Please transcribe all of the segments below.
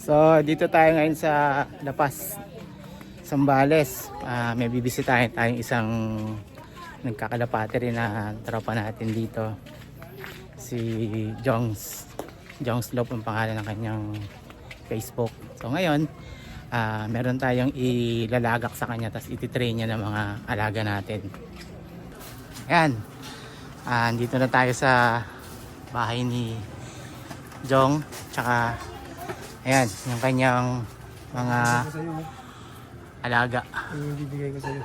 So, dito tayo ngayon sa Lapas, Zambales. May bibisitahin tayong isang nagkakalapate rin na tropa natin dito. Si Jongs Lop ang pangalan ng kanyang Facebook. So, ngayon, meron tayong ilalagak sa kanya tapos ititrain niya ng mga alaga natin. Ayan. Dito na tayo sa bahay ni Jong. Tsaka, ayan, yung kanyang mga alaga. Yung bibigay ko sa'yo.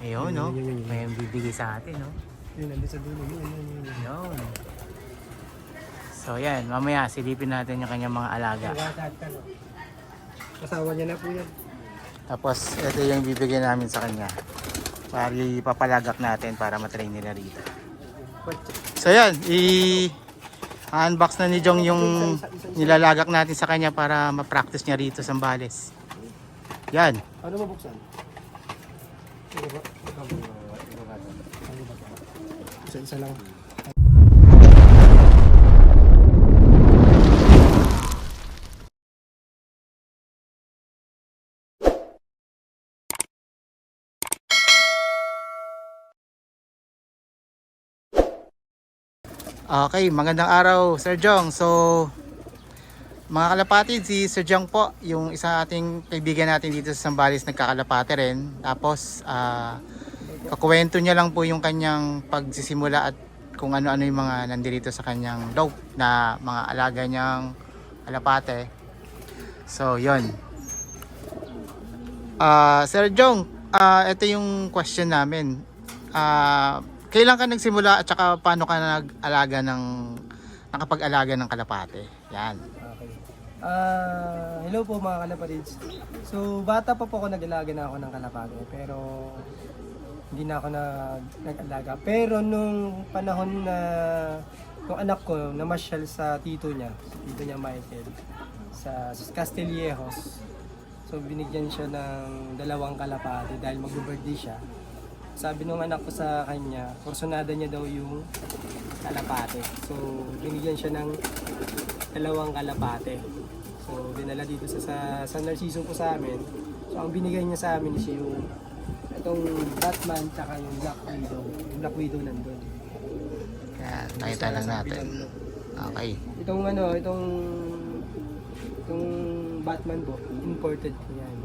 Ayun, no? May bibigay sa atin, no? Yun, nandun sa dulo. Yun. Ayun. So, yan. Mamaya, silipin natin yung kanyang mga alaga. Kasawa niya na po yan. Tapos, ito yung bibigay namin sa kanya. Para ipapalagak natin para matrain nila rito. So, yan. I-unbox na ni Jong yung nilalagak natin sa kanya para ma-practice niya rito sa Zambales. Yan. Ano mabuksan? Isa-isa lang. Okay, magandang araw Sir Jong. So, mga kalapatid, si Sir Jong po, yung isa ating kaibigan natin dito sa Zambales, nagkakalapate rin. Tapos, kakuwento niya lang po yung kanyang pagsisimula at kung ano-ano yung mga nandito sa kanyang dog na mga alaga niyang kalapate. So, yun. Sir Jong, ito yung question namin. Kailan ka nagsimula at saka paano ka nakapag-alaga ng kalapate? Yan. Okay. Hello po mga kalapatids. So, bata pa po ako nag-alaga na ako ng kalapate. Pero, hindi na ako nag-alaga. Pero nung panahon na yung anak ko namasyal sa tito niya Michael, sa Castillejos. So, binigyan siya ng 2 kalapate dahil mag-birthday siya. Sabi nung anak ko sa kanya, kursunada niya daw yung kalapate. So, binigyan siya ng 2 kalapate. So, dinala dito sa Narciso po sa amin. So, ang binigay niya sa amin is yung itong Batman tsaka yung Black Widow. Yung Black Widow nandun. Yan, nakita lang natin. Okay. Itong Batman po, imported po yan.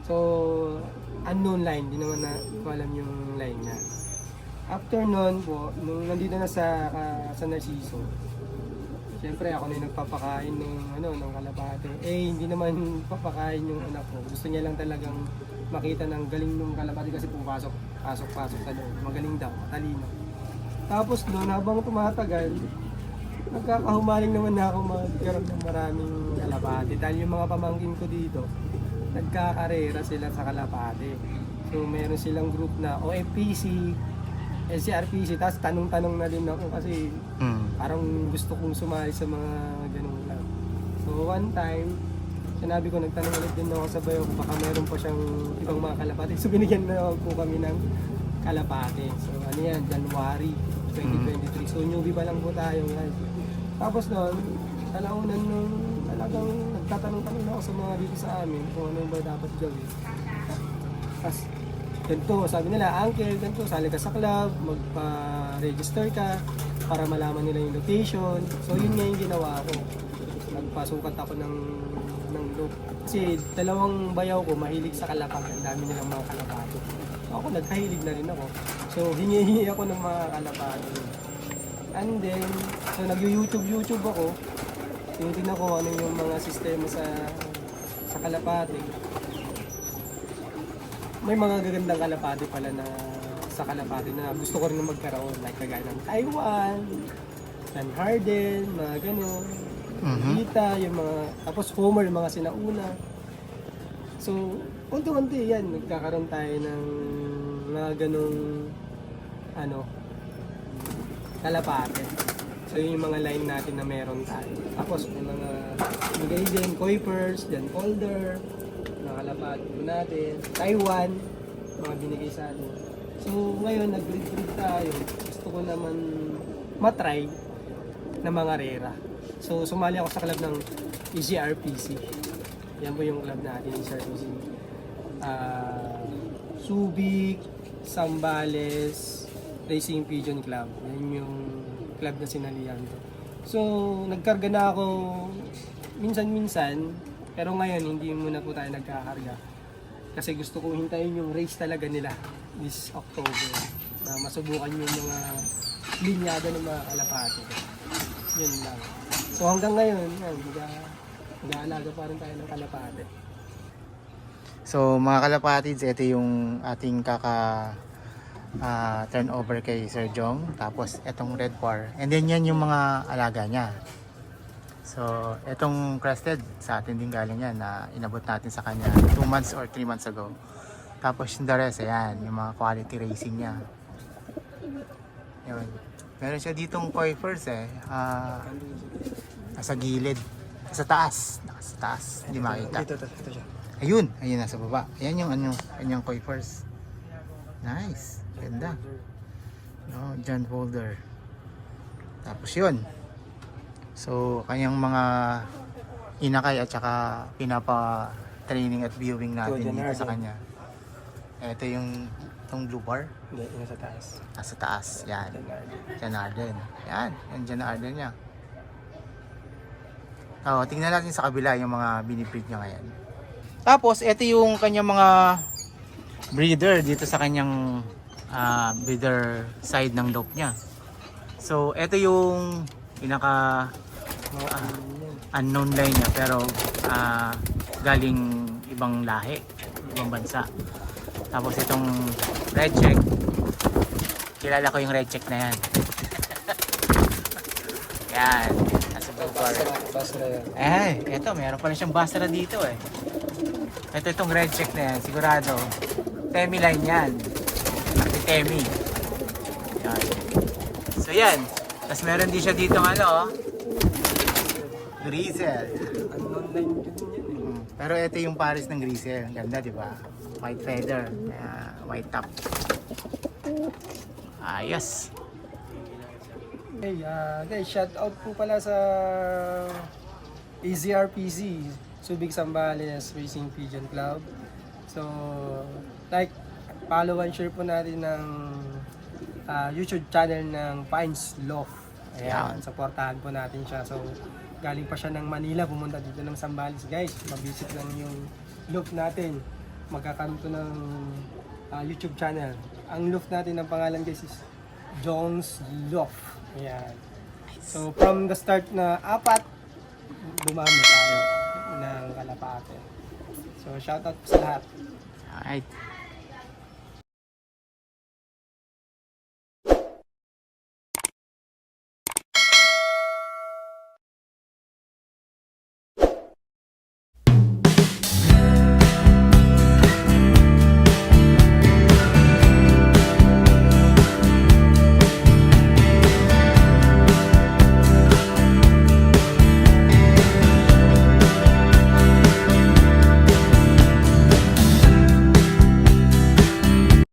So, unknown line, hindi naman na ko alam yung line niya. After nun po, nung nandito na sa Narciso, siyempre ako na yung nagpapakain ng kalapate. Hindi naman papakain yung anak ko. Gusto niya lang talagang makita ng galing ng kalapate kasi pumapasok sa loob. Magaling daw, matalino. Tapos doon, habang tumatagal, nagkakahumaling naman na ako magkaroon ng maraming kalapate. Dahil yung mga pamangkin ko dito, nagkakarera sila sa kalapate. So meron silang group na OFPC, SCRPC, tapos tanong-tanong na din ako kasi parang gusto kong sumali sa mga ganun lang. So one time, sinabi ko, nagtanong ulit din ako sa bayo kung baka meron pa siyang ibang mga kalapate. So binigyan na po kami ng kalapate. So ano yan, January 2023. So newbie pa lang po tayo guys. Tapos noon, talaunan nung talagang nagtatanong-tanong ako sa mga dito sa amin kung ano ba dapat gawin. Tapos, ganito, sabi nila, Uncle, ganito, sali ka sa club, magpa-register ka para malaman nila yung location. So, yun nga yung ginawa ko. Nagpasukat ako ng loop. Kasi 2 bayaw ko, mahilig sa kalapate. Ang dami nilang mga kalapate. Ako, naghahilig na rin ako. So, hingi ako ng mga kalapate. And then, so nag-YouTube ako. Tinitingnan ko ano yung mga sistema sa kalapate. May mga gagandang kalapate pala na sa kalapate na gusto ko rin na magkaroon. Like kagaya ng Taiwan, Dan Harden, mga gano'n. Kita, yung mga, tapos Homer, yung mga sinauna. So, unti-unti yan, nagkakaroon tayo ng mga gano'ng kalapate. So yun yung mga line natin na meron tayo. Tapos may mga bigay din, Kuipers, then Polder, mga kalapate po natin, Taiwan, mga binigay sa atin. So ngayon nag-breed tayo. Gusto ko naman matry na mga rera. So, sumali ako sa club ng EGRPC. Yan po yung club natin, EGRPC. Subic, Zambales, Racing Pigeon Club. Yan yung club na sinalihan ko. So, nagkarga na ako minsan-minsan, pero ngayon hindi muna po tayo nagkakarga. Kasi gusto kong hintayin yung race talaga nila this October na masubukan yung mga linyada ng mga kalapate. Yun lang. So hanggang ngayon, yan, mag-aalaga pa rin tayo ng kalapate. So mga kalapatids, ito yung ating turnover kay Sir Jong. Tapos itong red bar. And then yan yung mga alaga niya. So itong crested sa atin din galing yan na inabot natin sa kanya 2 months or 3 months ago. Tapos yung the rest, ayan, yung mga quality racing niya. Yun. Meron siya ditong koi first nasa gilid. Sa taas. Nasa taas. Hindi makita. Ito siya. Ayun, ayun nasa baba. Ayan yung kanyang koi first. Nice. Ganda. No, John Folder. Tapos yun. So, kanyang mga inakay at saka pinapa-training at viewing natin dito sa kanya. Ito yung itong blue bar. Hindi, yun sa taas. Nasa taas. Yan. Jan Arden. Yan. Yan Jan Arden niya. Oh, tingnan natin sa kabila yung mga binibreed niya ngayon. Tapos, ito yung kanyang mga breeder dito sa kanyang breeder side ng loop niya. So, ito yung pinaka unknown line niya pero galing ibang lahi, ibang bansa. Tapos itong red check, kilala ko yung red check na yan. Yan, nasa Bulgar. Basra yan. Eto, meron pala siyang Basra dito eh. Ito itong red check na yan, sigurado. Temi line yan. Ate Temi. Yan. So yan. Tapos meron din siya dito Grizzle. Online din yan. Pero ito yung pares ng Grizzle. Ang ganda, di ba? White feather, white top. Ayos. Hey, guys, shout out po pala sa EZRPC, Subic Zambales Racing Pigeon Club. So, like, follow and share po natin ng YouTube channel ng Pines Loft. Ayan, supportahan po natin siya. So, galing pa siya ng Manila, pumunta dito ng Zambales. Guys, mabisit lang yung loft natin. Magkakaroon to ng YouTube channel. Ang loft natin, ang pangalan guys is Jones Loft. Ayan. So, from the start na 4, dumami tayo ng kalapate. So, shoutout sa lahat. Alright.